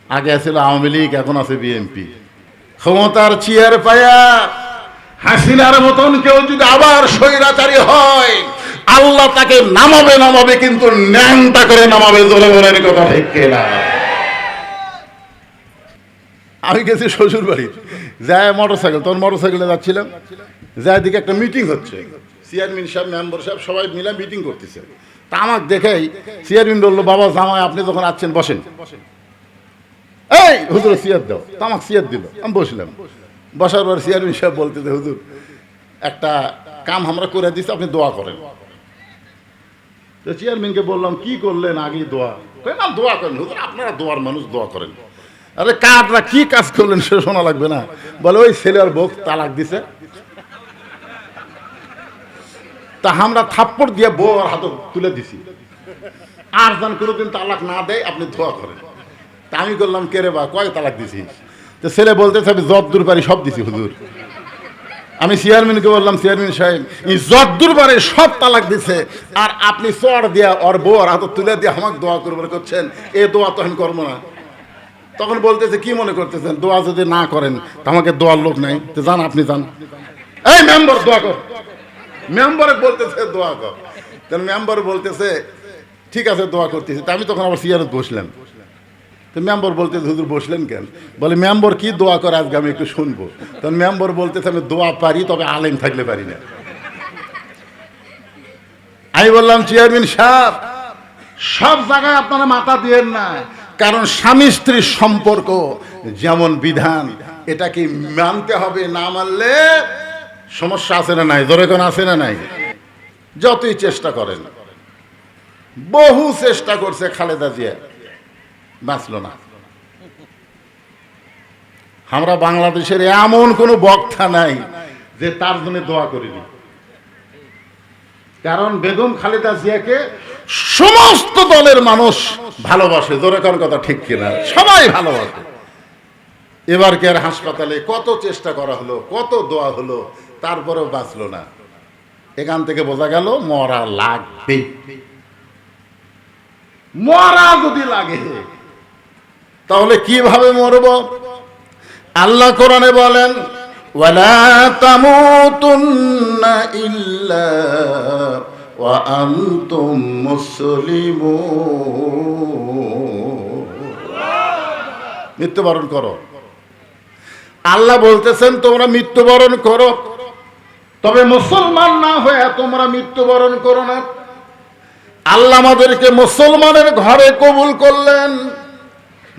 আগে ছিল আওয়ামী লীগ, এখন আছে বিএনপি। ক্ষমতার চেয়ার পায়া হাসিনার মতন কেউ যদি আবার স্বৈরাচারী হয়, আল্লাহ তাকে নামাবে, কিন্তু ন্যাংটা করে নামাবে। জোরে বলেন কথা ঠিক কিনা? আমি গেছি শ্বশুর বাড়ি, যায় মোটরসাইকেল, তখন মোটরসাইকেলে যাচ্ছিলাম, যায় দিকে একটা মিটিং হচ্ছে, চেয়ারম্যান সাহেব, মেম্বার সাহেব সবাই মিলে মিটিং করতেছে। তা আমাকে দেখেই চেয়ারম্যান বললো, বাবা জামাই আপনি যখন আসছেন বসেন। এই হুজুর চেয়ার দাও, তা আমাকে চেয়ার দিল, আমি বসলাম। বসার পর চেয়ারম্যান সাহেব বলতেছে, হুজুর একটা কাম আমরা করে দিচ্ছি, আপনি দোয়া করেন। তো চেয়ারম্যানকে বললাম, কি করলেন? আগেই দোয়া না, দোয়া করেন হুজুর, আপনারা দোয়ার মানুষ, দোয়া করেন। আরে কাজটা কি কাজ করলেন সে শোনা লাগবে না? বলে ওই ছেলে আর বউ তালাক দিছে, তা আমরা থাপ্পড় দিয়ে বউ আর হাত তুলে দিছি, আর যেন কোনোদিন তালাক না দেয়, আপনি দোয়া করেন। তা আমি বললাম, কে রে বা, কয় তালাক দিছিস? তো ছেলে বলতেছে, আমি যতদূর পারি সব দিছি হুজুর। আমি চেয়ারম্যানকে বললাম, চেয়ারম্যান সাহেব যতদূর পারে সব তালাক দিছে, আর আপনি চড় দিয়া ওর বউ আর হাত তুলে দিয়ে আমাকে দোয়া করবেন করছেন, এ দোয়া তো আমি করবো না। তখন বলতেছে, কি মনে করতেছেন, দোয়া যদি না করেন তো আমাকে দোয়ার লোক নাই, তো যান আপনি যান। এই মেম্বার দোয়া কর, মেম্বারে বলতেছে দোয়া কর। তাহলে মেম্বার বলতেছে ঠিক আছে দোয়া করতেছি। তা আমি তখন আবার চেয়ারত বসলাম। তো মেম্বার বলতেছে, হুজুর বসলেন কেন? বলে, মেম্বার কি দোয়া করে আজকে আমি একটু শুনবো। তখন মেম্বার বলতেছে, আমি দোয়া পারি, তবে আলেম থাকলে পারি না। আমি বললাম, চেয়ারম্যান সাহেব সব জায়গায় আপনারা মাথা দিয়েন না, কারণ স্বামী স্ত্রীর সম্পর্ক যেমন বিধান, এটা কি মানতে হবে, না মানলে সমস্যা আছে না নাই? ধরে কোন আছে না নাই? যতই চেষ্টা করেন, বহু চেষ্টা করছে খালেদা জিয়া, বাঁচল না। আমরা বাংলাদেশের এমন কোনো বক্তা নাই যে তার জন্য দোয়া করিনি, কারণ বেগম খালেদা জিয়াকে সমস্ত দলের মানুষ ভালোবাসে। জোরে কোন কথা ঠিক কিনা? সবাই ভালোবাসে। এবার কে আর হাসপাতালে কত চেষ্টা করা হলো, কত দোয়া হলো, তারপরেও বাঁচল না। এখান থেকে বোঝা গেল মরা লাগবে। মরা যদি লাগে তাহলে কিভাবে মরব? আল্লাহ কোরআনে বলেন, ওয়ালা তামুতুন্না ইল্লা ওয়া আনতুম মুসলিমুন। মৃত্যুবরণ করো। আল্লাহ বলতেছেন তোমরা মৃত্যুবরণ করো, তবে মুসলমান না হয়ে তোমরা মৃত্যুবরণ করো না। আল্লাহ আমাদেরকে মুসলমানের ঘরে কবুল করলেন,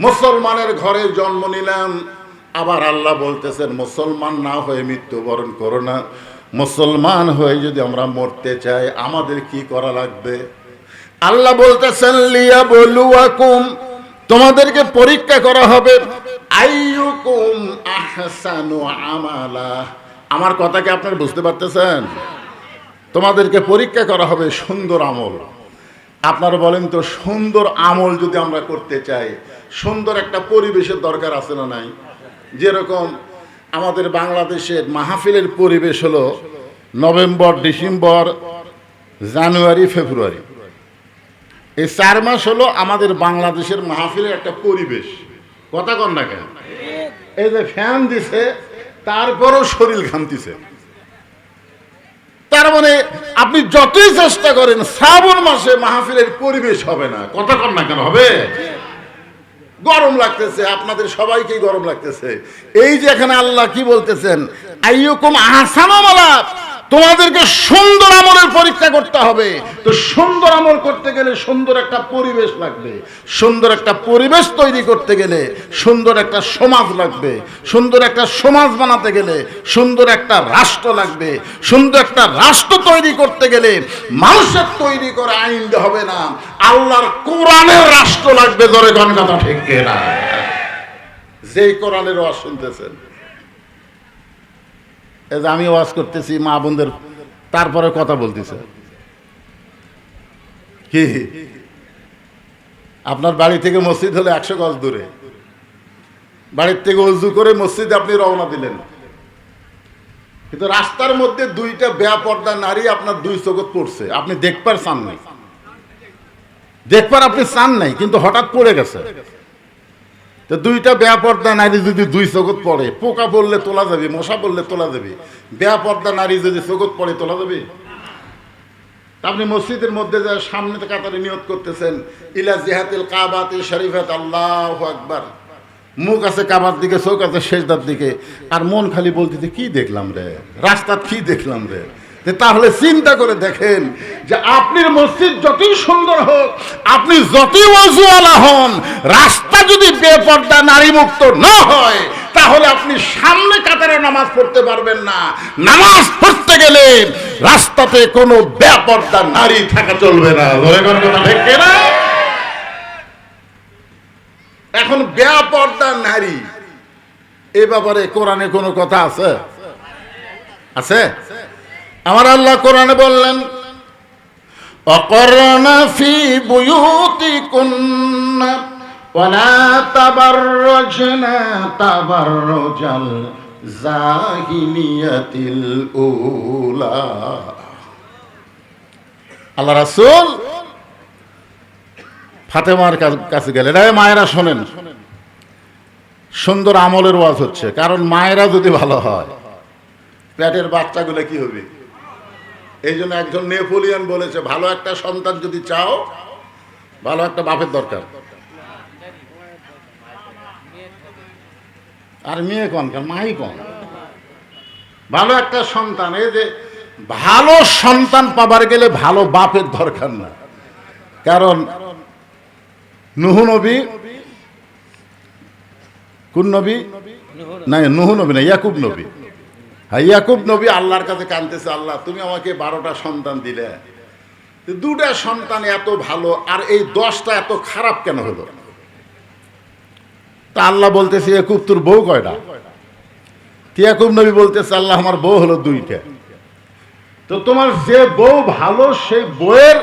মুসলমানের ঘরে জন্ম নিলাম। আবার আল্লাহ বলতেছেন মুসলমান না হয়ে মৃত্যুবরণ করো না। মুসলমান হয়ে যদি আমরা মরতে চাই আমাদের কি করা লাগবে? আল্লাহ বলতেছেন, লিয়াবলুয়াকুম, তোমাদেরকে পরীক্ষা করা হবে, আইয়ুকুম আহসানু আমালা। আমার কথা কি আপনারা বুঝতে পারতেছেন? তোমাদেরকে পরীক্ষা করা হবে সুন্দর আমল। আপনারা বলেন তো, সুন্দর আমল যদি আমরা করতে চাই, সুন্দর একটা পরিবেশের দরকার আছে না নাই? যেরকম আমাদের বাংলাদেশের মাহফিলের পরিবেশ হলো নভেম্বর, ডিসেম্বর, জানুয়ারি, ফেব্রুয়ারি, এই 4 মাস হলো আমাদের বাংলাদেশের মাহফিলের একটা পরিবেশ। কথা কন না কেন? এই যে ফ্যান দিছে, তারপরও শরীর ঘামতিছে। তার মানে আপনি যতই চেষ্টা করেন শ্রাবণ মাসে মাহফিলের পরিবেশ হবে না। কথা কন না কেন? হবে। গরম লাগতেছে, আপনাদের সবাইকেই গরম লাগতেছে। এই যে এখানে আল্লাহ কি বলতেছেন, আইয়ুকুম আহসানু আমালা, তোমাদেরকে সুন্দর আমলের পরীক্ষা করতে হবে। তো সুন্দর আমল করতে গেলে সুন্দর একটা পরিবেশ লাগবে। সুন্দর একটা পরিবেশ তৈরি করতে গেলে সুন্দর একটা সমাজ লাগবে। সুন্দর একটা সমাজ বানাতে গেলে সুন্দর একটা রাষ্ট্র লাগবে। সুন্দর একটা রাষ্ট্র তৈরি করতে গেলে মানুষের তৈরি করা আইন হবে না, আল্লাহর কোরআনের রাষ্ট্র লাগবে। ধরে কোন কথা ঠিক কিনা? যেই কোরআনের ওয়াজ শুনতেছেন, এই যে আমি ওয়াজ করতেছি, মা বোনদের তারপরে কথা বলতেছে কি, আপনার বাড়ি থেকে মসজিদ হলে 100 গজ দূরে, বাড়ির থেকে ওযু করে মসজিদে আপনি রওনা দিলেন, কিন্তু রাস্তার মধ্যে 2টা বেপর্দা নারী আপনার 2 চোখত পড়ছে, আপনি দেখবার চান নাই, দেখবার আপনি চান নাই, কিন্তু হঠাৎ পড়ে গেছে। তো দুইটা বেপর্দা নারী যদি দুই চোখত পড়ে, পোকা পড়লে তোলা যাবে, মশা পড়লে তোলা যাবে, বেপর্দা নারী যদি চোখত পড়ে তোলা যাবে? আপনি মসজিদের মধ্যে যা সামনে কাতারে নিয়ত করতেছেন, ইলা জিহাতিল কাবাতি শরীফাত, আল্লাহু আকবার, মুখ আছে কাবার দিকে, চোখ আছে সেজদার দিকে, আর মন খালি বলতেছে কি দেখলাম রে, রাস্তা কি দেখলাম রে। তাহলে চিন্তা করে দেখেন যে আপনার মসজিদ যতই সুন্দর হোক, আপনি যতই ওযুওয়ালা হন, রাস্তা যদি বেপর্দা নারী মুক্ত না হয়, তাহলে আপনি সামনে কাতারে নামাজ পড়তে পারবেন না। নামাজ পড়তে গেলে রাস্তাতে কোনো বেপর্দা নারী থাকা চলবে না। ঠিক না? এখন বেপর্দা নারী এ ব্যাপারে কোরআনে কোনো কথা আছে? আছে? আমার আল্লাহ কোরআনে বললেন, অকরনা ফি বুয়ুতিকুন্না ওয়ালা তাবাররাজনা তাবাররুজাল জাহিলিয়াতিল উলা। আল্লাহ রাসূল ফাতেমার কাছে গেলেন, রে মায়েরা শোনেন, সুন্দর আমলের ওয়াজ হচ্ছে, কারণ মায়েরা যদি ভালো হয়, পেটের বাচ্চাগুলো কি হবে? এই জন্য একজন নেপোলিয়ন বলেছে, ভালো একটা সন্তান যদি চাও, ভালো একটা বাপের দরকার। আর মেয়ে কন, মাই কন, ভালো একটা সন্তান। এই যে ভালো সন্তান পাবার গেলে ভালো বাপের দরকার না, কারণ নূহ নবী, কোন নবী? না, নূহ নবী না, ইয়াকুব নবী। হ্যাঁ, ইয়াকুব নবী আল্লাহর কাছে কাঁদতেছে, আল্লাহ তুমি আমাকে 12টা সন্তান দিলে, 2টা সন্তান এত ভালো, আর এই 10টা এত খারাপ কেন হলো? তা আল্লাহ বলতেছে, ইয়াকুব তোর বউ কয়টা? ইয়াকুব নবী বলতেছে, আল্লাহ আমার বউ হলো 2টা। তো তোমার যে বউ ভালো, সেই বউয়ের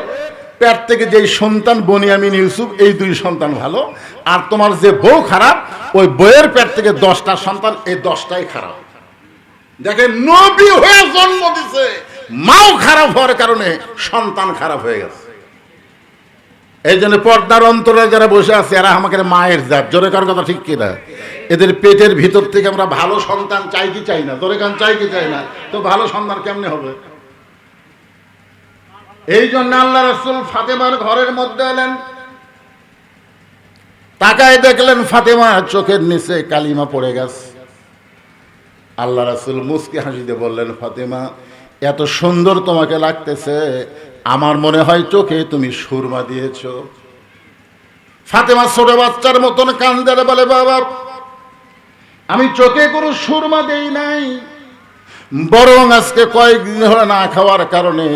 পেট থেকে যে সন্তান বনিয়ামিন, ইউসুফ, এই 2 সন্তান ভালো, আর তোমার যে বউ খারাপ, ওই বউয়ের পেট থেকে 10টা সন্তান, এই 10টাই খারাপ। দেখেন, নবী হয়ে জন্ম দিছে, মাও খারাপ হওয়ার কারণে সন্তান খারাপ হয়ে গেছে। এই জন্য পর্দার অন্তরে যারা বসে আছে, এরা আমাকে মায়ের জাত, জোরে কার কথা ঠিক কিনা? এদের পেটের ভিতর থেকে আমরা ভালো সন্তান চাই কি চাই না? জোরে কান চাই কি চাই না? তো ভালো সন্তান কেমনে হবে? এই জন্য আল্লাহ রাসূল ফাতেমার ঘরের মধ্যে এলেন, তাকায় দেখলেন ফাতেমা চোখের নিচে কালিমা পড়ে গেছে। আল্লাহ রাসূল মুস্কি হাসি দিয়ে বললেন, ফাতেমা এত সুন্দর তোমাকে লাগতেছে, আমার মনে হয় চোখে তুমি সুরমা দিয়েছো। ফাতেমা ছোট বাচ্চার মতন কান্দে, বলে, বাবা আমি চোখে কোনো সুরমা দেই নাই, বরং আজকে কয়েকদিন হলো না খাওয়ার কারণে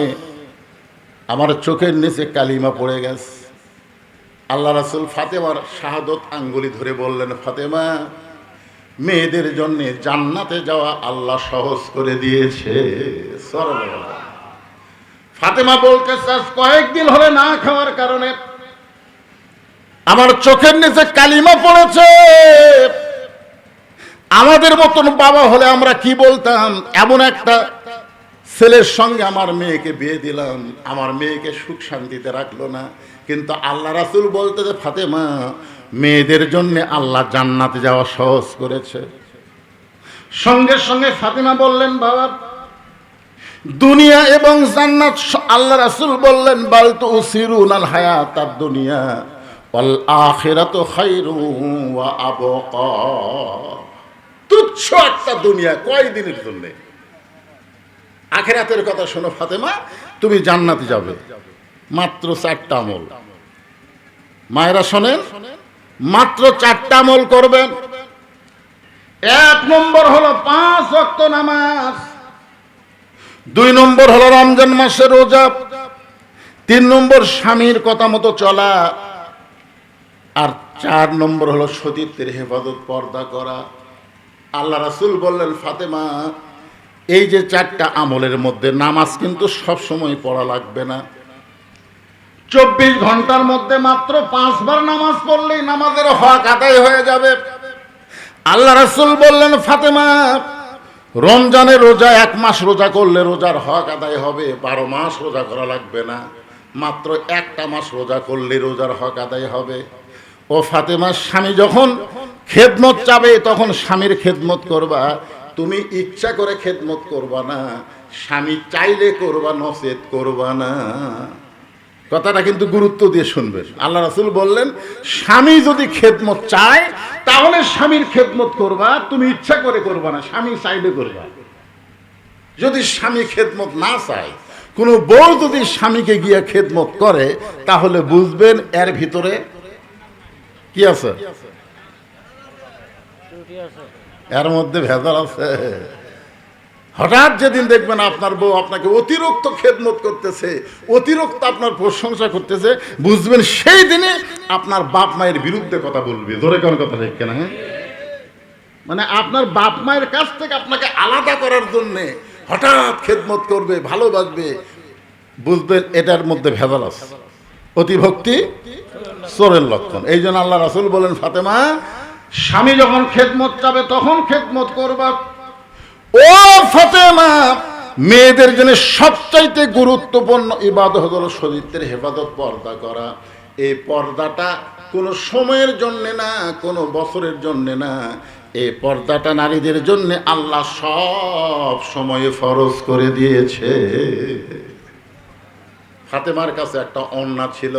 আমার চোখের নিচে কালিমা পড়ে গেছে। আল্লাহ রাসূল ফাতেমার শাহাদত আঙ্গুলি ধরে বললেন, ফাতেমা মেয়েদের জন্য জান্নাতে যাওয়া আল্লাহ সহজ করে দিয়েছে। ফাতেমা বলতেছে, কয়েকদিন হলে না খাওয়ার কারণে আমার চোখের নিচে কালিমা পড়েছে। আমাদের মতন বাবা হলে আমরা কি বলতাম, এমন একটা ছেলের সঙ্গে আমার মেয়েকে বিয়ে দিলাম, আমার মেয়েকে সুখ শান্তিতে রাখলো না। কিন্তু আল্লাহ রাসূল বলতেছে, ফাতেমা মেয়েদের জন্য আল্লাহ জান্নাতে যাওয়া সহজ করেছে। সঙ্গে সঙ্গে ফাতেমা বললেন, বাবা দুনিয়া এবং জান্নাত, আল্লাহ রাসূল বললেন, বাল তুসিরুনাল হায়াতাদ দুনিয়া ওয়াল আখিরাতু খায়রুন ওয়া আবকা। তুচ্ছ একটা দুনিয়া, কয়দিনের জন্য। আখিরাতের কথা শোনো ফাতেমা, তুমি জান্নাতে যাবে, মাত্র 4টা আমল। মায়েরা শোনেন, মাত্র 4টা আমল করবেন। 1 নম্বর হলো 5 ওয়াক্ত নামাজ, 2 নম্বর হলো রমজান মাসের রোজা, 3 নম্বর স্বামীর কথা মতো চলা, আর 4 নম্বর হলো সতীত্বের হেফাজত, পর্দা করা। আল্লাহ রাসূল বললেন, ফাতেমা এই যে 4টা আমলের মধ্যে নামাজ কিন্তু সব সময় পড়া লাগবে না। 24 ঘন্টার মধ্যে মাত্র 5 বার নামাজ পড়লেই নামাজের হক আদায় হয়ে যাবে। আল্লাহ রাসূল বললেন, ফাতেমা রমজানের রোজা 1 মাস রোজা করলে রোজার হক আদায় হবে, 12 মাস রোজা করা লাগবে না, মাত্র 1টা মাস রোজা করলে রোজার হক আদায় হবে। ও ফাতেমার স্বামী যখন খেদমত চাবে তখন স্বামীর খেদমত করবা, তুমি ইচ্ছা করে খেদমত করবা না, স্বামী চাইলে করবা, নচেত করবা না। কথাটা কিন্তু গুরুত্ব দিয়ে শুনবেন। আল্লাহ রাসূল বললেন, স্বামী যদি খেদমত চায় তাহলে স্বামীর খেদমত করবা, তুমি ইচ্ছা করে করবা না, স্বামী চাইলে করবা। যদি স্বামী খেদমত না চায়, কোনো বউ যদি স্বামীকে গিয়ে খেদমত করে, তাহলে বুঝবেন এর ভিতরে কি আছে, এর মধ্যে ভেজাল আছে। হঠাৎ যেদিন দেখবেন আপনার বউ আপনাকে অতিরিক্ত খেদমত করতেছে, অতিরিক্ত আপনার প্রশংসা করতেছে, বুঝবেন সেই দিনে আপনার বাপ মায়ের বিরুদ্ধে কথা বলবে। ধরে কোন কথা ঠিক না? হ্যাঁ, মানে আপনার বাপ মায়ের কাছ থেকে আপনাকে আলাদা করার জন্য হঠাৎ খেদমত করবে, ভালোবাসবে, বুঝবেন এটার মধ্যে ভেজাল আছে। অতিভক্তি চোরের লক্ষণ। এই জন্য আল্লাহ রাসূল বলেন, ফাতেমা স্বামী যখন খেদমত চাবে তখন খেদমত করবা। ও ফাতেমা, মেয়েদের জন্য সবচাইতে গুরুত্বপূর্ণ ইবাদত হলো শরীরের হেফাজত, পর্দা করা। এই পর্দাটা কোনো সময়ের জন্য না, কোনো বছরের জন্য না, এই পর্দাটা নারীদের জন্য আল্লাহ সব সময়ে ফরজ করে দিয়েছে। ফাতেমার কাছে একটা ওড়না ছিল।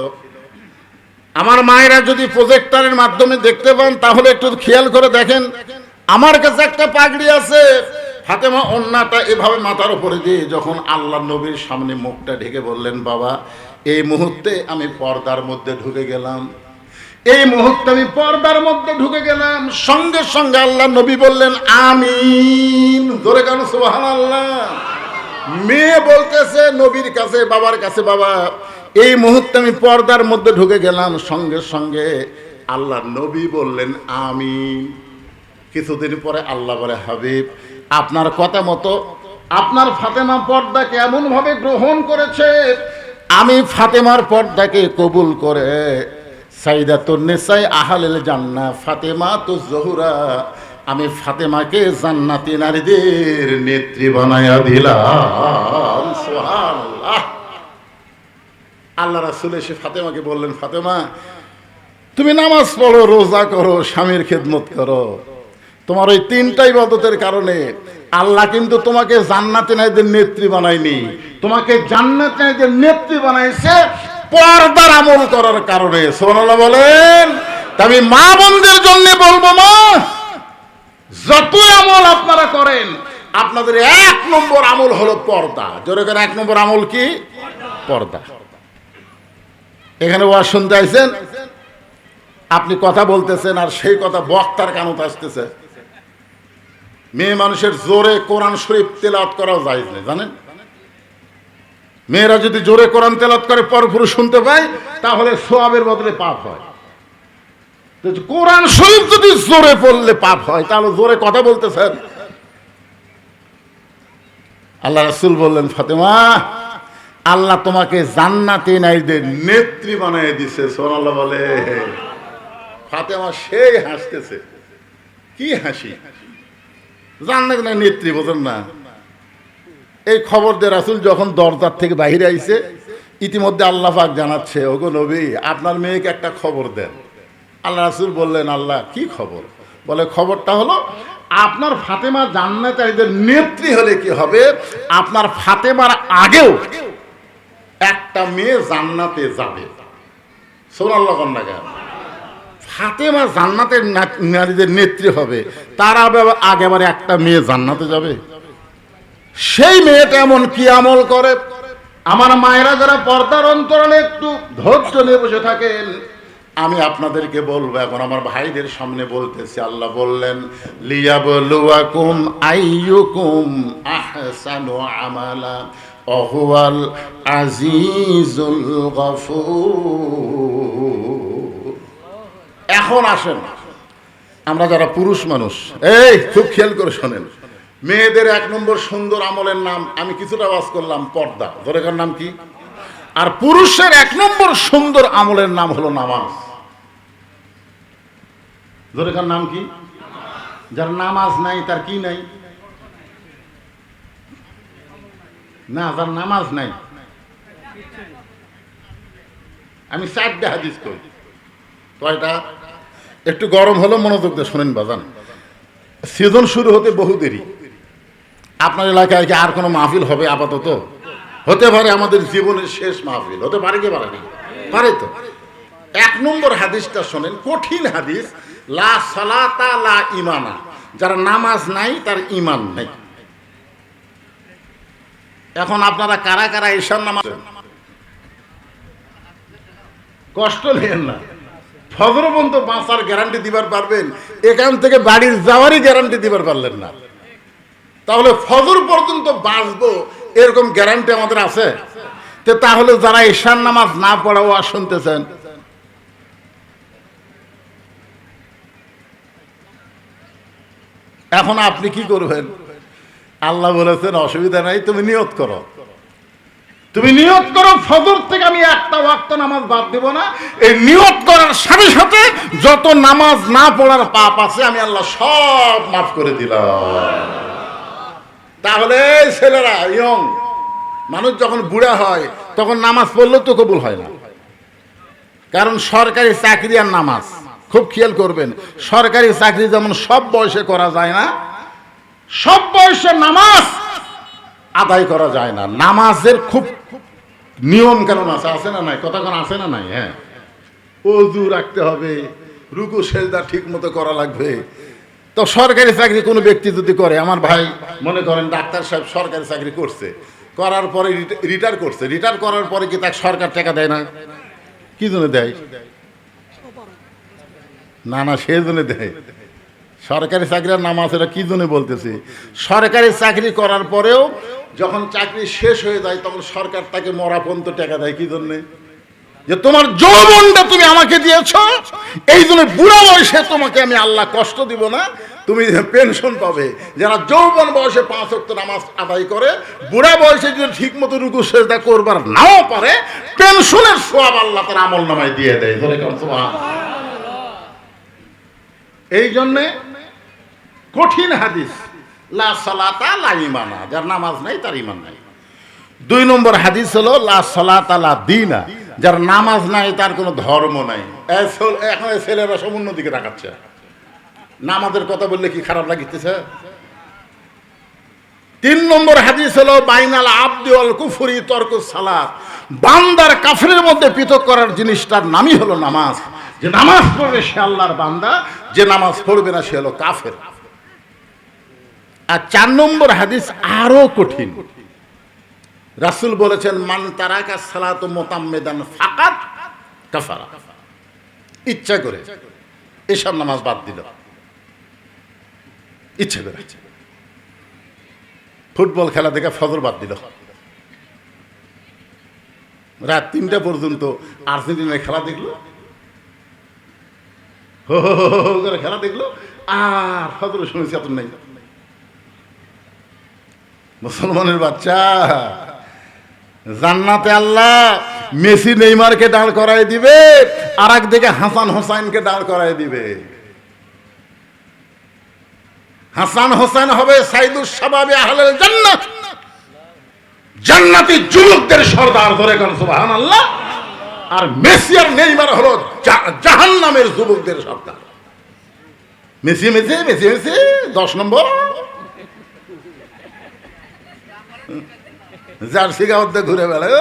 আমার মায়েরা যদি প্রজেক্টরের মাধ্যমে দেখতে পান তাহলে একটু খেয়াল করে দেখেন, আমার কাছে একটা পাগড়ি আছে। ফাতেমা ওড়নাটা এভাবে মাথার উপরে দিয়ে যখন আল্লাহ নবীর সামনে মুখটা ঢেকে বললেন, বাবা এই মুহূর্তে আমি পর্দার মধ্যে ঢুকে গেলাম, এই মুহূর্তে আমি পর্দার মধ্যে ঢুকে গেলাম। সঙ্গে সঙ্গে আল্লাহ নবী বললেন, আমিন। ধরে কেন সুবহানাল্লাহ। মেয়ে বলতেছে নবীর কাছে, বাবার কাছে, বাবা এই মুহূর্তে আমি পর্দার মধ্যে ঢুকে গেলাম। সঙ্গে সঙ্গে আল্লাহ নবী বললেন, আমিন। কিছুদিন পরে আল্লাহ বলে, হাবিব আপনার কথা মতো আপনার ফাতেমা পর্দাকে এমন ভাবে গ্রহণ করেছে, আমি ফাতেমার পর্দাকে কবুল করে সাইদাতুন নিসাই আহলিল জান্নাহ ফাতেমাতুজ জোহরা, আমি ফাতেমাকে জান্নাতি নারীদের নেত্রী বানায়া দিলাম। সুবহানাল্লাহ। আল্লাহ রাসূল এসে ফাতেমাকে বললেন, ফাতেমা তুমি নামাজ পড়ো, রোজা করো, স্বামীর খেদমত করো, তোমার ওই তিনটা ইবাদতের কারণে আল্লাহ কিন্তু তোমাকে জান্নাতি নারীদের নেত্রী বানায়নি, তোমাকে জান্নাতি নারীদের নেত্রী বানাইছে পর্দার আমল করার কারণে। সুবহানাল্লাহ বলেন। আমি মা বোনদের জন্য বলবো, মা যতই আমল আপনারা করেন, আপনাদের 1 নম্বর আমল হলো পর্দা। জোরে করে 1 নম্বর আমল কি? পর্দা। এখানে ওয়াজ শুনতে আইছেন, আপনি কথা বলতেছেন আর সেই কথা বক্তার কানে আসতেছে। মেয়ে মানুষের জোরে কোরআন শরীফ তেলাওয়াত করাও জায়েজ নেই, জানেন? মেয়েরা যদি জোরে কোরআন তেলাওয়াত করে পরপুরুষ শুনতে পায় তাহলে সওয়াবের বদলে পাপ হয়। কোরআন শরীফ যদি জোরে পড়লে পাপ হয়, তাহলে জোরে কথা বলতেছেন। আল্লাহ রাসূল বললেন, ফাতেমা আল্লাহ তোমাকে জান্নাতি নারীদের নেত্রী বানিয়ে দিয়েছে। সুবহানাল্লাহ বলে। ফাতেমা সেই হাসতেছে, কি হাসি! জান্নাতি নারী নেত্রী, বোঝেন না? এই খবর দিয়ে রাসূল যখন দরজার থেকে বাইরে আইছে, ইতিমধ্যে আল্লাহ পাক জানাচ্ছে, ওগো নবী আপনার মেয়েকে একটা খবর দেন। আল্লাহ রাসূল বললেন, আল্লাহ কি খবর? বলে, খবরটা হলো আপনার ফাতেমা জান্নাতীদের নেত্রী হলে কি হবে, আপনার ফাতেমার আগেও একটা মেয়ে জান্নাতে যাবে। সুবহানাল্লাহ। ফাতেমা জান্নাতের নারীদের নেত্রী হবে, তার আগেবারে একটা মেয়ে জান্নাতে যাবে। সেই মেয়েটা এমন কি আমল করে? আমার মায়েরা যারা পর্দার অন্তরালে একটু ধৈর্য নিয়ে বসে থাকেন, আমি আপনাদেরকে বলবো, এখন আমার ভাইদের সামনে বলতেছি। আল্লাহ বললেন, লিয়াবলুয়াকুম আইয়ুকুম আহসানু আমালা ওয়া হুয়াল আজিজুল গফুর। এখন আসেন, আমরা যারা পুরুষ মানুষ, এই খুব খেয়াল করে শোনেন, মেয়েদের 1 নম্বর সুন্দর আমলের নাম আমি কিছুটা ওয়াজ করলাম, পর্দা। ধরেকার নাম কি? আর পুরুষের 1 নম্বর সুন্দর আমলের নাম হলো নামাজ। ধরেকার নাম কি? যার নামাজ নাই তার কি নাই? না, যার নামাজ নাই। আমি 4টা হাদিস কই, কয়টা? একটু গরম হলো, মনোযোগ দিয়ে শোনেন বাজান। সিজন শুরু হতে বহু দেরি। আপনার এলাকায় কি আর কোনো মাহফিল হবে? আপাতত হতে পারে আমাদের জীবনের শেষ মাহফিল, হতে পারে কি পারে না? পারে তো। 1 নম্বর হাদিসটা শোনেন, কঠিন হাদিস। লা সালাতা লা ইমানা, যার নামাজ নাই তার ইমান নাই। এখন আপনারা কারা কারা ঈশার নামাজ? কষ্ট নেন না, ফজর পর্যন্ত বাঁচার গ্যারান্টি দিবার পারবেন, এখান থেকে বাড়ির যাওয়ারই গ্যারান্টি দিবার পারলেন না, তাহলে ফজর পর্যন্ত বাঁচবো এরকম গ্যারান্টি আমাদের আছে? তাহলে যারা ঈশার নামাজ না পড়াও আর শুনতেছেন, এখন আপনি কি করবেন? আল্লাহ বলেছেন অসুবিধা নাই, তুমি নিয়ত করো, তুমি নিয়ত করো ফজর থেকে আমি একটা ওয়াক্ত নামাজ বাদ দেব না। এই নিয়ত করার সাথে সাথে যত নামাজ না পড়ার পাপ আছে আমি আল্লাহ সব মাফ করে দিলাম। তাহলে ছেলেরা, ইয়ং মানুষ যখন বুড়া হয় তখন নামাজ পড়লেও তো কবুল হয় না, কারণ সরকারি চাকরি আর নামাজ, খুব খেয়াল করবেন, সরকারি চাকরি যেমন সব বয়সে করা যায় না, সব বয়সে নামাজ আদায় করা যায় না। নামাজের খুব নিয়ম কানুন আছে, আছে না নাই? কথা কোন আছে না নাই? হ্যাঁ, ওযু রাখতে হবে, রুকু সেজদা ঠিক মতো করা লাগবে। তো সরকারি চাকরি কোনো ব্যক্তি যদি করে, আমার ভাই মনে করেন ডাক্তার সাহেব সরকারি চাকরি করছে, করার পরে রিটায়ার করছে, রিটায়ার করার পরে কি তাকে সরকার টাকা দেয় না? কি জন্য দেয়? না না, সেই জন্য দেয়। সরকারি চাকরির নাম আছে, কি জন্য বলতেছি, সরকারি চাকরি করার পরেও যখন চাকরি শেষ হয়ে যায় তখন সরকার তাকে মরা পর্যন্ত টাকা দেয়। কি জন্যে? যে তোমার যৌবনটা তুমি আমাকে দিয়েছ, এই জন্য বুড়া বয়সে তোমাকে আমি আল্লাহ কষ্ট দিব না, তুমি পেনশন পাবে। যারা যৌবন বয়সে 5 ওয়াক্ত নামাজ আদায় করে, বুড়া বয়সে যদি ঠিক মতো রুকু সেজদা করবার নাও পারে, পেনশনের সওয়াব আল্লাহ তার আমল নামায় দিয়ে দেয়। এই জন্যে কঠিন হাদিস, লা সালাতা লা ইমানা, যার নামাজ নাই তার ইমান নাই। 2 নম্বর হাদিস হলো লা সালাতা লা দীনা, যার নামাজ নাই তার কোনো ধর্ম নাই। এখন ছেলেরা সব অন্যদিকে তাকাচ্ছে, নামাজের কথা বললে কি খারাপ লাগিতেছে? 3 নম্বর হাদিস হলো বাইনাল আবদি ওয়াল কুফরি তরকুস সালাত, বান্দার কাফেরের মধ্যে পৃথক করার জিনিসটার নামই হলো নামাজ। যে নামাজ পড়বে সে আল্লাহর বান্দা, যে নামাজ পড়বে না সে হলো কাফের। আর 4 নম্বর হাদিস আরো কঠিন। রাসূল বলেছেন, মান তারাকা সালাতু মুতাম্মিদান ফাকাত কাফারা, ইচ্ছা করে এসব নামাজ বাদ দিল, ইচ্ছা করে। ফুটবল খেলা দেখে ফজর বাদ দিল, রাত 3টা পর্যন্ত আর্জেন্টিনার খেলা দেখলো, হো হো হো করে খেলা দেখলো, আর ফজর শুনেছি এত নাই। মুসলমানের বাচ্চা, জান্নাতে আল্লাহ মেসি নেইমারকে দাঁড় করায় দিবে, আর একদিকে হাসান হোসাইনকে দাঁড় করায় দিবে। হাসান হোসেন হবে সাইদুস শাবাবে আহলেল জান্নাত, জান্নাতি যুবকদের সর্দার, ধরে কোন সুবহানাল্লাহ। আর মেসি আর নেইমার হলো জাহান্নামের যুবকদের সর্দার। মেসি মেসি মেসি মেসি 10 নম্বর, জার্সি গাওয়াতে ঘুরে বেড়ায়,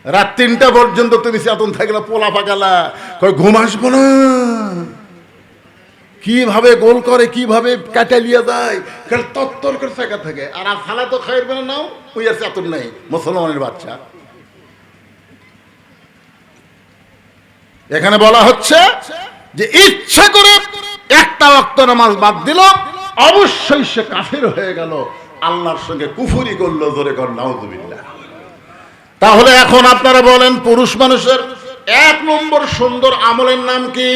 রাত 3টা পর্যন্ত তুমি চেতন থাকলে পোলা পাকালা, কই ঘুম আসবো না, কিভাবে গোল করে, কিভাবে কাটালিয়া যায়, খালি তত্তর করে চাকা থাকে। আর ফালা তো খাইর বেলা নাও, ওই আর চেতন নাই মুসলমানের বাচ্চা। এখানে বলা হচ্ছে যে ইচ্ছা করে একটা ওয়াক্ত নামাজ বাদ দিল, অবশ্যই সে কাফের হয়ে গেল, আল্লাহর সঙ্গে কুফরি করলো, জোরে কর নাউযুবিল্লাহ। তাহলে এখন আপনারা বলেন, পুরুষ মানুষের 1 নম্বর সুন্দর আমলের নাম কি?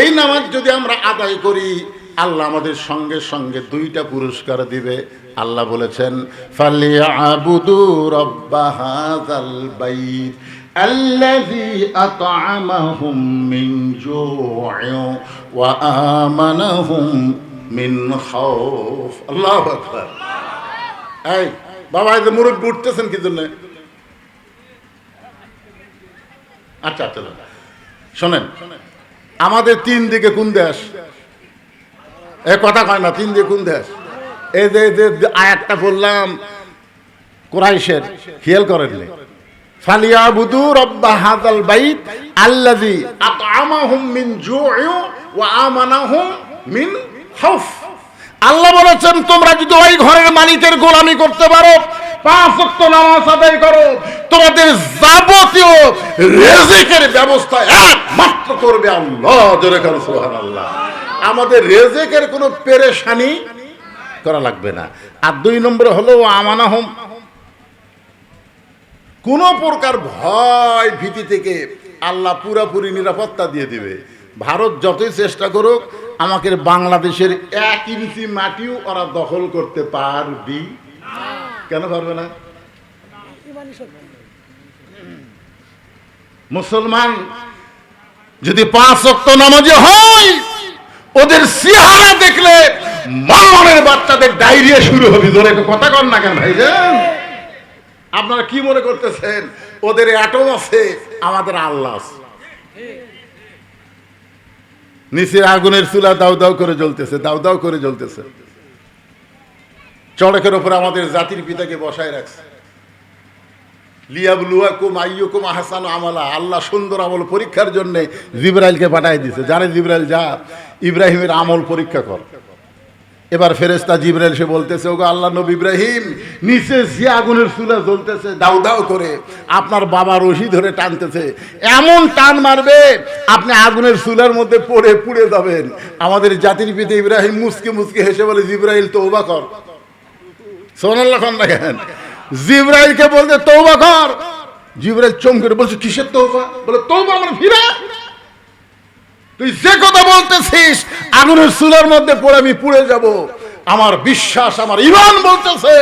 এই নামাজ যদি আমরা আদায় করি, আল্লাহ আমাদের সঙ্গে সঙ্গে 2টা পুরস্কার দিবে। আল্লাহ বলেছেন, ফালিয়াবুদু রাব্বা হাযাল বাইত আল্লাযী আত'আমাহুম মিন জু'ইন ওয়া আমানাহুম মিন খাউফ। আল্লাহু আকবার। এই বাবা, এই যে মুরব্বি উঠতেছেন কি জন্য? আচ্ছা আচ্ছা, শোনেন, আমাদের তিন দিকে কোন দেশ? এ কথা কয় না, তিন দিকে কোন দেশ? এই যে আয়াতটা বললাম কুরাইশের, খেয়াল করেননি? ফালিয়াবুদু রাব্বা হাযাল বাইত আল্লাযী আত'আমাহুম মিন জু'ইন ওয়া আমানাহুম মিন খাউফ। আল্লাহ বলেছেন তোমরা যদি ওই ঘরের মালিকের গোলামি করতে পারো, 5 ওয়াক্ত নামাজ আদায় করো, তোমাদের যাবতীয় রিজিকের ব্যবস্থা একমাত্র করবে আল্লাহ। জোরে করো সুবহানাল্লাহ। আমাদের রিজিকের কোনো পেরেশানি করা লাগবে না। আর 2 নম্বরে হলো আমানাহুম, কোন প্রকার ভয় ভীতি থেকে আল্লাহ পুরাপুরি নিরাপত্তা দিয়ে দিবে। ভারত যতই চেষ্টা করুক, আমাকে বাংলাদেশের 1 ইঞ্চি মাটিও ওরা দখল করতে পারবি। কেন পারবে না? মুসলমান যদি 5 ওয়াক্ত নামাজি হয়, ওদের চেহারা দেখলে মামনের বাচ্চাদের ডায়রিয়া শুরু হবে। জোরে কথা কন না কেন ভাইজান? আপনারা কি মনে করতেছেন ওদের অ্যাটম আছে, আমাদের আল্লাহ আছে? নিচে আগুনের চুলা দাউ দাউ করে জ্বলতেছে, দাউ দাউ করে জ্বলতেছে। চড়কের উপরে আমাদের জাতির পিতাকে বসায় রাখছে। লিয়াবলুয়াকুম আইয়ুকুম আহসানু আমালা, আল্লাহ সুন্দর আমল পরীক্ষার জন্য জিবরাইলকে পাঠিয়ে দিয়েছে। জানে জিবরাইল, যা ইব্রাহিমের আমল পরীক্ষা কর। এবার ফেরেশতা জিবরাইল সে বলতেছে, ওগো আল্লাহ নবী ইব্রাহিম, নিচে যে আগুনের চুলা জ্বলতেছে দাউ দাউ করে, আপনার বাবা রশি ধরে টানতেছে, এমন টান মারবে আপনি আগুনের চুলার মধ্যে পড়ে পুড়ে যাবেন। আমাদের জাতির পিতা ইব্রাহিম মুসকে মুসকে হেসে বলে, জিবরাইল তওবা কর। সুবহানাল্লাহ খান দেখেন, জিবরাইলকে বলতে তওবা কর। জিবরাইল চমকে বলছে, কিসের তওবা? বলে তওবা আমার ফিরা, তুই যে কথা বলতেছিস আগুনের চুলার মধ্যে পড়ে আমি পুড়ে যাব। আমার বিশ্বাস, আমার ঈমান বলতেছে,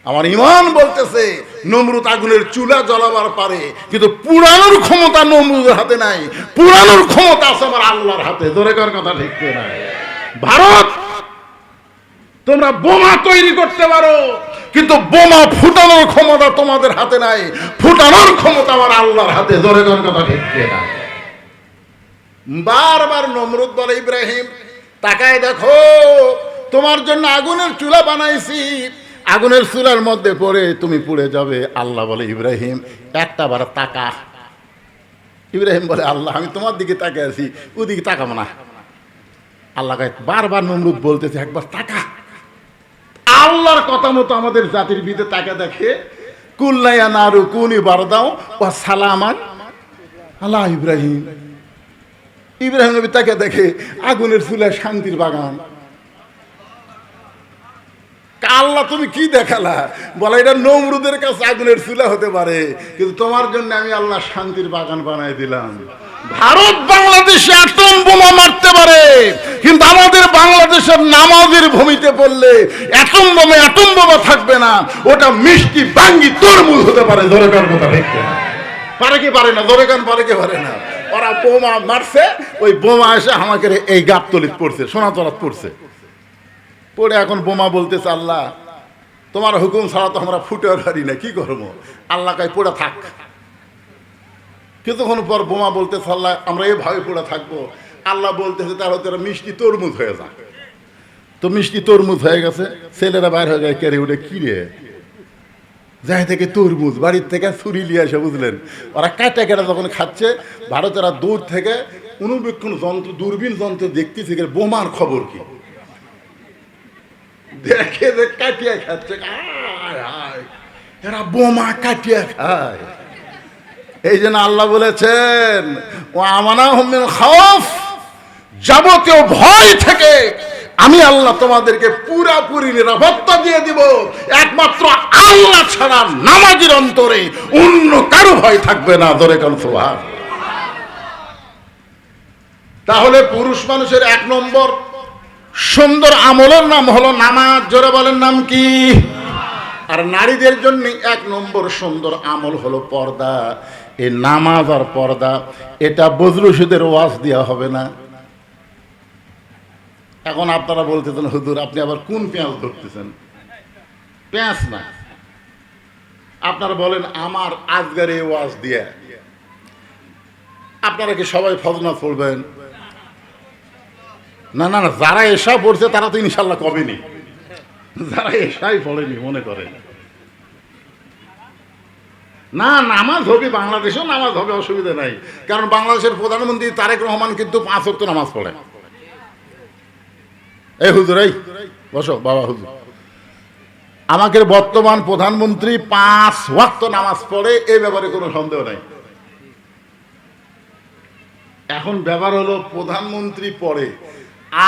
আমার ঈমান বলতেছে নমরুদ আগুনের চুলা জ্বলাবার পারে, কিন্তু পুরানোর ক্ষমতা নমরুদের হাতে নাই, পুরানোর ক্ষমতা আছে আমার আল্লাহর হাতে। জোরে কর কথা ঠিক না? ভারত, তোমরা বোমা তৈরি করতে পারো, কিন্তু বোমা ফুটানোর ক্ষমতা তোমাদের হাতে নাই, ফুটানোর ক্ষমতা আমার আল্লাহর হাতে। জোরে কর কথা ঠিক না? বারবার নমরুদ বলে, ইব্রাহিম তাকায় দেখো, তোমার জন্য আগুনের চুলা বানাইছি, আগুনের চুলার মধ্যে পড়ে তুমি পুড়ে যাবে। আল্লাহ বলে, ইব্রাহিম একটা বার তাকা। ইব্রাহিম বলে, আল্লাহ আমি তোমার দিকে তাকিয়ে আছি, ওদিকে তাকাবো না। আল্লাহ বারবার নমরুদ বলতেছে, একবার তাকা। আল্লাহর কথা মতো আমাদের জাতির ভিতরে তাকে দেখে, কুল্লাইয়া নারু কুনি বারদাও ওয়া সালামান আলা ইব্রাহিম। ইব্রাহিম নবী তাকে দেখে আগুনের চুলায় শান্তির বাগান। আল্লাহ তুমি কি দেখালা? বলে, এটা নমরুদের কাছে আগুনের চুলা হতে পারে, কিন্তু তোমার জন্য আমি আল্লাহ শান্তির বাগান বানাই দিলাম। ভারত বাংলাদেশে অ্যাটম বোমা মারতে পারে, কিন্তু আমাদের বাংলাদেশের নামাজের ভূমিতে পড়লে অ্যাটম বোমা থাকবে না, ওটা মিষ্টি বাঙ্গি তরমুজ হতে পারে। জোরে কার কথা দেখতে পারে কি পারে না? জোরে কান পারে কি পারে না? ওরা বোমা মারছে, ওই বোমা এসে আমাকে এই গাবতলিত পড়ছে, সোনাতলাত পড়ছে, পড়ে এখন বোমা বলতেছে, আল্লাহ তোমার হুকুম ছাড়া তো আমরা ফুটে পারি না, কি করবো? আল্লাহ কয় পড়ে থাক। কিছুক্ষণ পর বোমা বলতেছে, আল্লাহ আমরা এভাবে পড়ে থাকবো। আল্লাহ বলতেছে, তাহলে তোরা মিষ্টি তরমুজ হয়ে যা। তো মিষ্টি তরমুজ হয়ে গেছে, ছেলেরা বাইর হয়ে যায়, কেড়ে উঠে কিরে যাই থেকে তরমুজ বাড়ির থেকে ছুরি নিয়ে আসে, বুঝলেন? ওরা কাটা কেটে যখন খাচ্ছে, ভারতেরা দূর থেকে অনুবীক্ষণ যন্ত্র, দূরবীন যন্ত্র দেখতেছে বোমার খবর কি, দেখে যে কাটিয়ে খাচ্ছে। এরা বোমা কাটিয়ে খায়। এই জন্য আল্লাহ বলেছেন, ও আমানাহুম মিন খাউফ, যাবতীয় ভয় থেকে আমি আল্লাহ তোমাদেরকে পুরাপুরি নিরাপত্তা দিয়ে দিব। একমাত্র আল্লাহ ছাড়া নামাজের অন্তরে অন্য কারো ভয় থাকবে না। ধরে কান সুবহান। তাহলে পুরুষ মানুষের 1 নম্বর সুন্দর আমলের নাম হলো নামাজ। জোরে বলেন নাম কি? আর নারীদের জন্য 1 নম্বর সুন্দর আমল হলো পর্দা। এই নামাজ আর পর্দা, এটা বজলুসুদের ওয়াজ দেওয়া হবে না। এখন আপনারা বলতেছেন, হুজুর আপনি আবার কোন পেঁয়াজ ধরতেছেন? পেঁয়াজ না, আপনারা বলেন আমার আজকের এই ওয়াজ দিয়ে আপনারা কি সবাই ফরজ নামাজ পড়বেন? না না না, যারা এসা পড়ছে তারা তো ইনশাল্লাহ কবেনি, যারা এসাই পড়েনি মনে করেন। না, নামাজ হবে, বাংলাদেশেও নামাজ হবে, অসুবিধা নাই। কারণ বাংলাদেশের প্রধানমন্ত্রী তারেক রহমান কিন্তু 5 ওয়াক্ত নামাজ পড়ে। এই হুজুর, এই বসো বাবা হুজুর, আমাদের বর্তমান প্রধানমন্ত্রী 5 ওয়াক্ত নামাজ পড়ে, এই ব্যাপারে কোনো সন্দেহ নাই। এখন ব্যাপার হলো প্রধানমন্ত্রী পড়ে,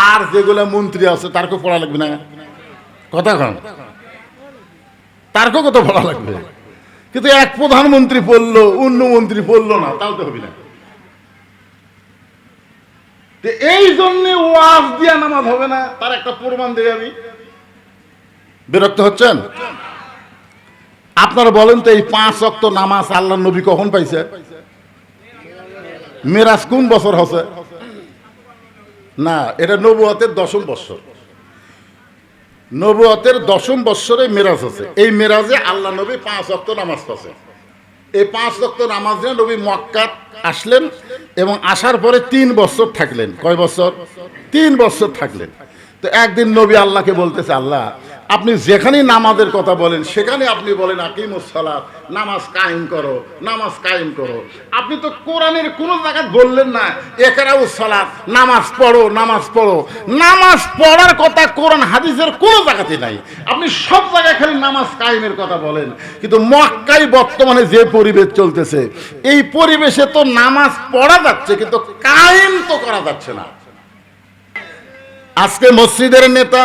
আর যেগুলো মন্ত্রী আছে তারকেও পড়া লাগবে না? কথা কন, তারকেও কত পড়া লাগবে। কিন্তু এক প্রধানমন্ত্রী পড়লো, অন্য মন্ত্রী পড়লো না, তাও তো হবে না। এই জন্য ওয়াজ দিয়া নামাজ হবে না, তার একটা প্রমাণ দেবে আমি। বিরক্ত হচ্ছেন? আপনারা বলেন তো, এই 5 ওয়াক্ত নামাজ আল্লাহর নবী কখন পাইছে? মেরাজ কোন বছর হচ্ছে? না, এটা নবুয়তের 10ম বৎসর। নবুয়তের 10ম বৎসরে মেরাজ আছে। এই মেরাজে আল্লাহ নবী 5 ওয়াক্ত নামাজ পড়ছে। এই 5 ওয়াক্ত নামাজে নবী মক্কাত আসলেন এবং আসার পরে 3 বছর থাকলেন। কয় বছর? 3 বছর থাকলেন। তো একদিন নবী আল্লাহকে বলতেছে, আল্লাহ আপনি যেখানেই নামাজের কথা বলেন সেখানে আপনি বলেন আকিমুস সালাত, নামাজ কায়েম করো, নামাজ কায়েম করো। আপনি তো কোরআনের কোন জায়গায় বললেন না ইকরাউস সালাত, নামাজ পড়ো, নামাজ পড়ো। নামাজ পড়ার কথা কোরআন হাদিসের কোনো জায়গাতে নাই। আপনি সব জায়গায় খালি নামাজ কায়েমের কথা বলেন। কিন্তু মক্কায় বর্তমানে যে পরিবেশ চলতেছে, এই পরিবেশে তো নামাজ পড়া যাচ্ছে কিন্তু কায়েম তো করা যাচ্ছে না। আজকে মসজিদের নেতা,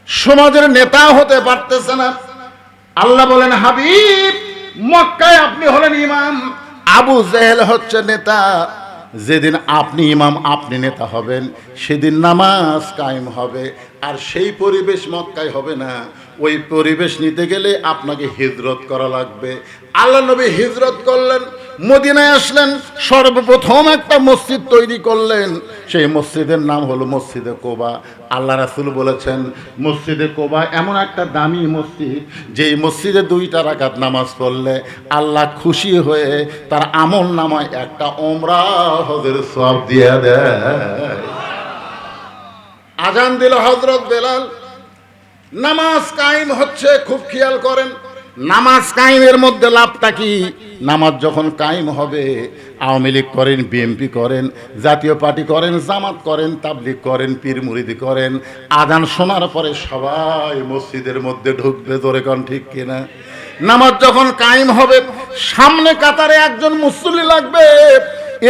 সমাজের নেতা হতে পারতেছে না। আল্লাহ বলেন, হাবিব মক্কায় আপনি হলেন ইমাম, আবু জেহেল হচ্ছে নেতা। যেদিন আপনি ইমাম, আপনি নেতা হবেন, সেদিন নামাজ কায়েম হবে। আর সেই পরিবেশ মক্কায় হবে না। ওই পরিবেশ নিতে গেলে আপনাকে হিজরত করা লাগবে। আল্লাহ নবী হিজরত করলেন, মদিনায় আসলেন, সর্বপ্রথম একটা মসজিদ তৈরি করলেন। সেই মসজিদের নাম হলো মসজিদে কোবা। আল্লাহ রাসূল বলেছেন, মসজিদে কোবা এমন একটা দামি মসজিদ, যেই মসজিদে 2 রাকাত নামাজ পড়লে আল্লাহ খুশি হয়ে তার আমল নামায় একটা ওমরা হজের সওয়াব দিয়ে দেয়। আজান দিল হযরত বেলাল, নামাজ কায়েম হচ্ছে। খুব খেয়াল করেন, নামাজ কায়েমের মধ্যে লাভটা কি? নামাজ যখন কায়েম হবে, আওয়ামী লীগ করেন, বিএনপি করেন, জাতীয় পার্টি করেন, জামাত করেন, তাবলীগ করেন, পীর মুরিদি করেন, আজান শোনার পরে সবাই মসজিদের মধ্যে ঢুকবে। জোরে কোন ঠিক কিনা? নামাজ যখন কায়েম হবে, সামনে কাতারে একজন মুসল্লি লাগবে।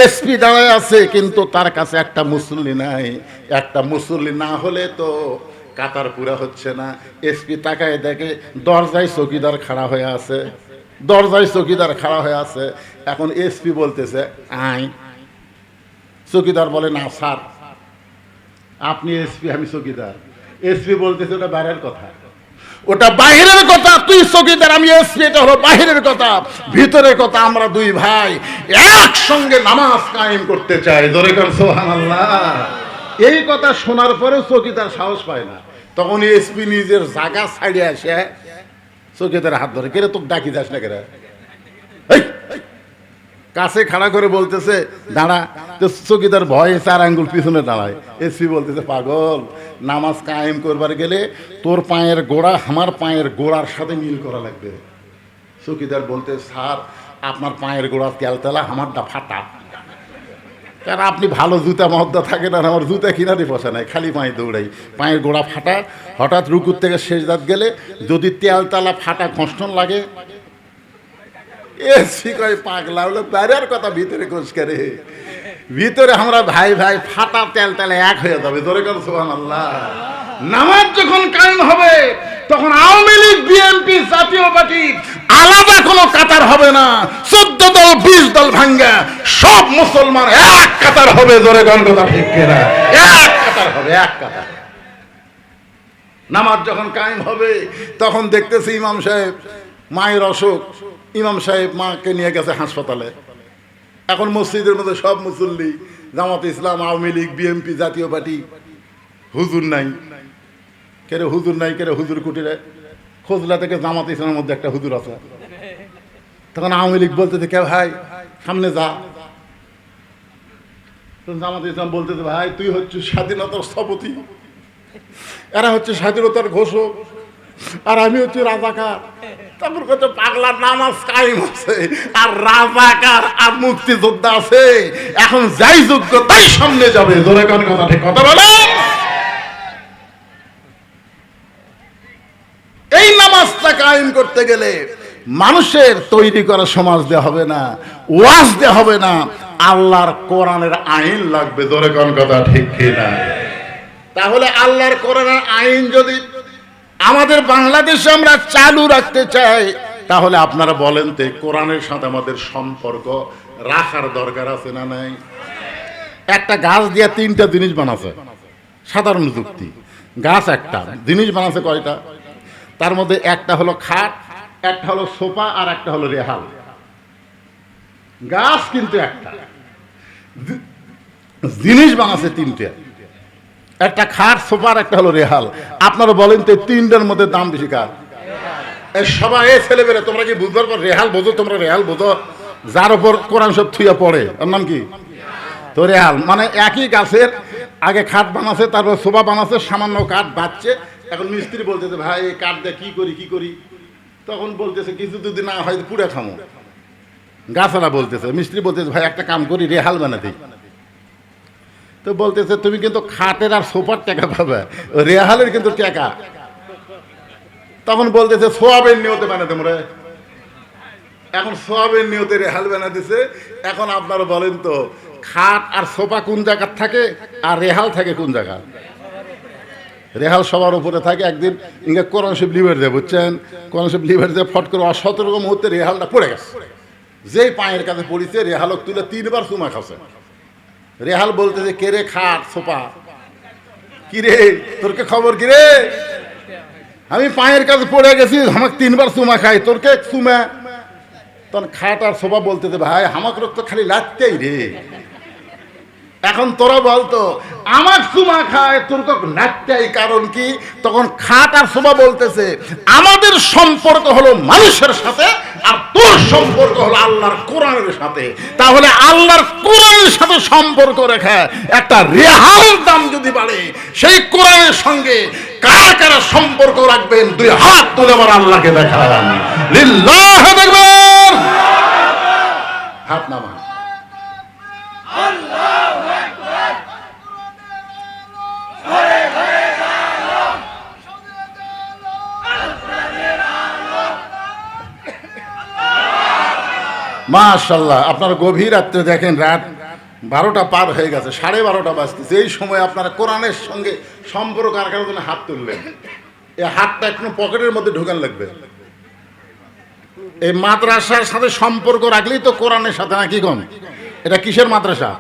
এসপি দাঁড়ায় আছে কিন্তু তার কাছে একটা মুসল্লি নাই। একটা মুসল্লি না হলে তো কাতার পুরা হচ্ছে না। এসপি তাকায় দেখে দরজায় চৌকিদার খাড়া হয়ে আছে, দরজায় চৌকিদার খাড়া হয়ে আছে। এখন এসপি বলতেছে আই, চৌকিদার বলে না স্যার আপনি এসপি, আমি চৌকিদার। এসপি বলতেছে ওটা বাইরের কথা, ওটা বাহিরের কথা, তুই চৌকিদার আমি এসপি, এটা হলো বাহিরের কথা। ভিতরের কথা আমরা 2 ভাই একসঙ্গে নামাজ কায়েম করতে চাই। জোরে কর সুবহানাল্লাহ। এই কথা শোনার পরেও চৌকিদার সাহস পায় না। তখন এসপি নিজের জায়গা ছাড়িয়ে আসে চৌকিদার হাত ধরে, কেরে তোকে ডাকি যাস না কেরে, কাছে খাড়া করে বলতেছে দাঁড়া। তো চৌকিদার ভয়ে 4 আঙ্গুল পিছনে দাঁড়ায়। এসপি বলতেছে পাগল, নামাজ কায়েম করবার গেলে তোর পায়ের গোড়া আমার পায়ের গোড়ার সাথে মিল করা লাগবে। চৌকিদার বলতে স্যার আপনার পায়ের গোড়া তেলতেলা, আমারটা ফাটা। কারণ আপনি ভালো জুতা মহদ্দা থাকেন, আর আমার জুতা কিনারে বসে নাই, খালি পায়ে দৌড়াই, পায়ের গোড়া ফাটা। হঠাৎ রুকুর থেকে সেজদাত গেলে যদি তেলতলা ফাটা ঘষ্টন লাগে, এসি কয় পাগলা হলো বাইরের কথা, ভিতরে কোষ করে। ভিতরে আমরা ভাই ভাই ফাটা তেলতেলা এক হয়ে যাবে। জোরে কর সুবহানাল্লাহ। নামাজ যখন কায়েম হবে তখন আওয়ামী লীগ, বিএনপি, জাতীয় পার্টি আলাদা কোনো কাতার হবে না। 14 দল 20 দল ভাঙ্গা সব মুসলমান এক কাতার হবে। জোরে কোন কথা ঠিক কিনা? এক কাতার হবে, এক কাতার। নামাজ যখন কায়েম হবে তখন দেখতেছি ইমাম সাহেব মায়ের অসুখ, ইমাম সাহেব মাকে নিয়ে গেছে হাসপাতালে। এখন মসজিদের মধ্যে সব মুসল্লি, জামাত ইসলাম, আওয়ামী লীগ, বিএনপি, জাতীয় পার্টি। হুজুর নাই, কেরে হুজুর নাই, কেরে হুজুর কুটিরে খোঁজলা থেকে জামাত ইসলামের মধ্যে একটা হুজুর আছে। তখন আওয়ামী লীগ বলতেছে কে ভাই সামনে যা, জামাতে ইসলাম বলতেছে ভাই তুই হচ্ছে স্বাধীনতার স্থপতি, এরা হচ্ছে স্বাধীনতার ঘোষক, আর আমি হচ্ছে রাজাকার। তারপর কত পাগলা নামাজ কায়েম আছে আর রাজাকার আর মুক্তিযোদ্ধা আছে, এখন যাই যোগ্য তাই সামনে যাবে। জোরে কোন কথা ঠিক কথা বলে। এই নামাজটা কায়েম করতে গেলে মানুষের তৈরি করা সমাজ দেওয়া হবে না, ওয়াজ দেওয়া হবে না, আল্লাহর কোরআনের আইন লাগবে। জোরে কোন কথা ঠিক কিনা? তাহলে আল্লাহর কোরআনের আইন যদি আমাদের বাংলাদেশে আমরা চালু রাখতে চাই, তাহলে আপনারা বলেন তো কোরআনের সাথে আমাদের সম্পর্ক রাখার দরকার আছে না নাই? একটা গাছ দিয়ে তিনটা জিনিস বানাছে, সাধারণ যুক্তি। গাছ একটা জিনিস বানাছে কয়টা? তার মধ্যে একটা হলো খাট, একটা হলো সোফা, আর একটা হলো রেহাল। গাছ কিন্তু একটা, জিনিস বানাছে তিনটা, একটা খাট, সোফা, আর একটা হলো রেহাল। আপনারা বলেন তো তিনটার মধ্যে দাম বেশি কার? সবাই ছেলেবেলে তোমরা কি বুঝবার পর রেহাল বোঝো? তোমরা রেহাল বোঝো? যার উপর কোরআন সব থুইয়া পড়ে, ওর নাম কি? তো রেহাল মানে একই গাছের আগে খাট বানাছে, তারপর সোফা বানাছে, সামান্য কাঠ বাঁচছে। এখন মিস্ত্রি বলতেছে ভাই এই কাঠ দিয়ে কি করি? তখন বলতেছে কিছু যদি না হয় পুড়ে খামো। গাছালা বলতেছে, মিস্ত্রি বলতেছে ভাই একটা কাম করি, রেহাল বানাতে। তো বলতেছে তুমি কিন্তু খাটের আর সোফার টাকা পাবে, রেহালের কিন্তু টাকা। তখন বলতেছে সোয়াবের নিয়তে বানাতে মরে। এখন সোয়াবের নিয়তে রেহাল বানাতেছে। এখন আপনারা বলেন তো খাট আর সোফা কোন জায়গার থাকে আর রেহাল থাকে কোন জায়গা? রেহাল সবার উপরে থাকে। একদিন ইংরেজ কোরআন শরীফ লিভার দেয়, বুঝছেন? কোরআন শরীফ লিভার দিয়ে ফট করে অসতর্ক মুহূর্তে রেহালটা পড়ে গেছে। যেই পায়ের কাছে পড়েছে রেহালক তুলে 3 বার চুমা খাচ্ছে। রেহাল বলতেছে কে রে খাট সোফা, কিরে তোরকে খবর কিরে? আমি পায়ের কাছে পড়ে গেছি, আমাকে 3 বার চুমা খাই, তোরকে চুমা। তখন খাট আর সোফা বলতেছে ভাই আমাকে তো খালি লাগতেই রে। এখন তোরা বলতো আমার চুমা খায় তোর তো নাকটাই, কারণ কি? তখন খাট আর সোফা বলতেছে আমাদের সম্পর্ক হলো মানুষের সাথে আর তোর সম্পর্ক হলো আল্লাহর কোরআনের সাথে। তাহলে আল্লাহর কোরআনের সাথে সম্পর্ক রেখে একটা রেহাল দাম যদি বাড়ে, সেই কোরআনের সঙ্গে কারা কারা সম্পর্ক রাখবেন? 2 হাত তুলে আমার আল্লাহকে দেখান। লিল্লাহ দেখবেন, হাত নামা। মাশাআল্লাহ, আপনারা গভীর রাত্রে দেখেন রাত 12টা পার হয়ে গেছে, 12:30 বাজতেছে। এই সময় আপনারা কোরআনের সঙ্গে সম্পর্ক রাখার জন্য হাত তুললেন। এই হাতটা একটু পকেটের মধ্যে ঢোকান লাগবে। এই মাদ্রাসার সাথে সম্পর্ক রাখলেই তো কোরআনের সাথে, না কি কম? এটা কিসের মাদ্রাসা?